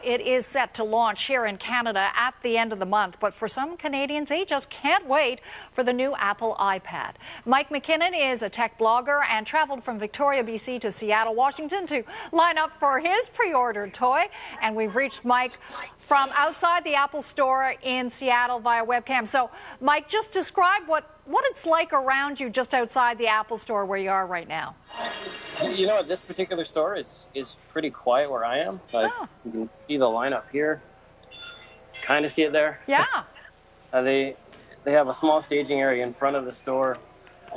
it is set to launch here in Canada at the end of the month, but for some Canadians, they just can't wait for the new Apple iPad. Mike McKinnon is a tech blogger and traveled from Victoria, BC to Seattle, Washington to line up for his pre-ordered toy. And we've reached Mike from outside the Apple store in Seattle via webcam. So, Mike, just describe what it's like around you just outside the Apple store where you are right now. You know, at this particular store, it's pretty quiet where I am. You can see the lineup here. Kind of see it there. Yeah. They have a small staging area in front of the store,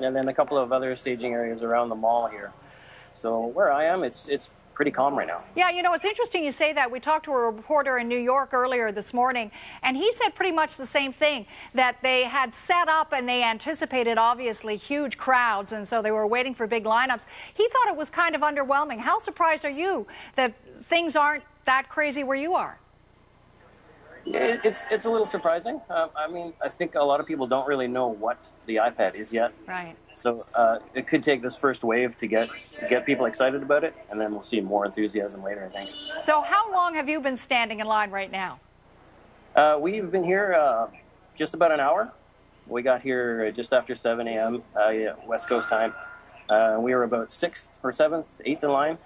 and then a couple of other staging areas around the mall here. So where I am, it's pretty calm right now. Yeah, you know, it's interesting you say that. We talked to a reporter in New York earlier this morning, and he said pretty much the same thing, that they had set up and they anticipated, obviously, huge crowds, and so they were waiting for big lineups. He thought it was kind of underwhelming. How surprised are you that things aren't that crazy where you are? It's a little surprising. I mean, I think a lot of people don't really know what the iPad is yet. Right. So it could take this first wave to get people excited about it, and then we'll see more enthusiasm later, I think. So how long have you been standing in line right now? We've been here just about an hour. We got here just after 7 a.m. West Coast time. We were about 6th or 7th, 8th in line.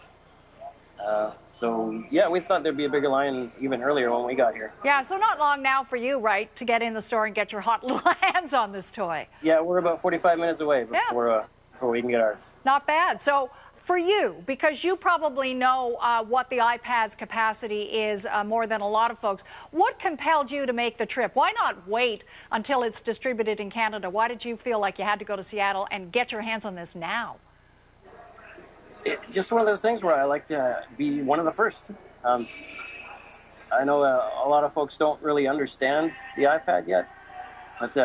So, yeah, we thought there'd be a bigger line even earlier when we got here. Yeah, so not long now for you, right, to get in the store and get your hot little hands on this toy. Yeah, we're about 45 minutes away before we can get ours. Not bad. So for you, because you probably know what the iPad's capacity is more than a lot of folks, what compelled you to make the trip? Why not wait until it's distributed in Canada? Why did you feel like you had to go to Seattle and get your hands on this now? It's just one of those things where I like to be one of the first. I know a lot of folks don't really understand the iPad yet, but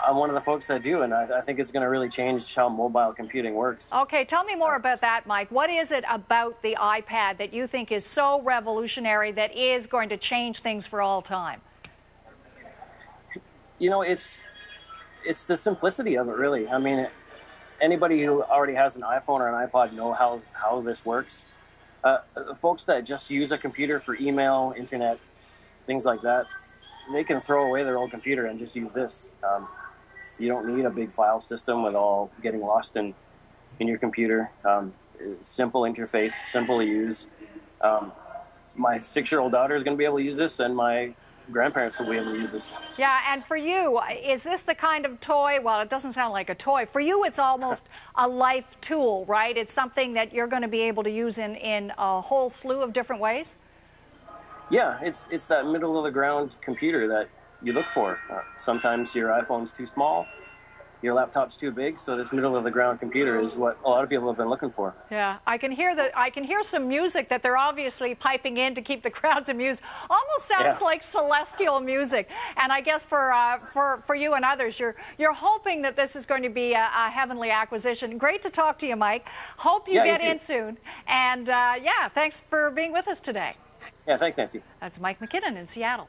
I'm one of the folks that do, and I think it's going to really change how mobile computing works. Okay, tell me more about that, Mike. What is it about the iPad that you think is so revolutionary that is going to change things for all time? You know, it's the simplicity of it, really. I mean, anybody who already has an iPhone or an iPod know how this works. Folks that just use a computer for email, internet, things like that, they can throw away their old computer and just use this. You don't need a big file system with all getting lost in your computer. Simple interface, simple to use. My 6-year-old daughter is going to be able to use this, and my grandparents will be able to use this. Yeah, and for you, is this the kind of toy, well, it doesn't sound like a toy. For you, it's almost a life tool, right? It's something that you're going to be able to use in a whole slew of different ways? Yeah, it's that middle-of-the-ground computer that you look for. Sometimes your iPhone's too small, your laptop's too big, so this middle-of-the-ground computer is what a lot of people have been looking for. Yeah, I can hear some music that they're obviously piping in to keep the crowds amused. Almost sounds like celestial music. And I guess for you and others, you're hoping that this is going to be a heavenly acquisition. Great to talk to you, Mike. Hope you get in soon. And yeah, thanks for being with us today. Yeah, thanks, Nancy. That's Mike McKinnon in Seattle.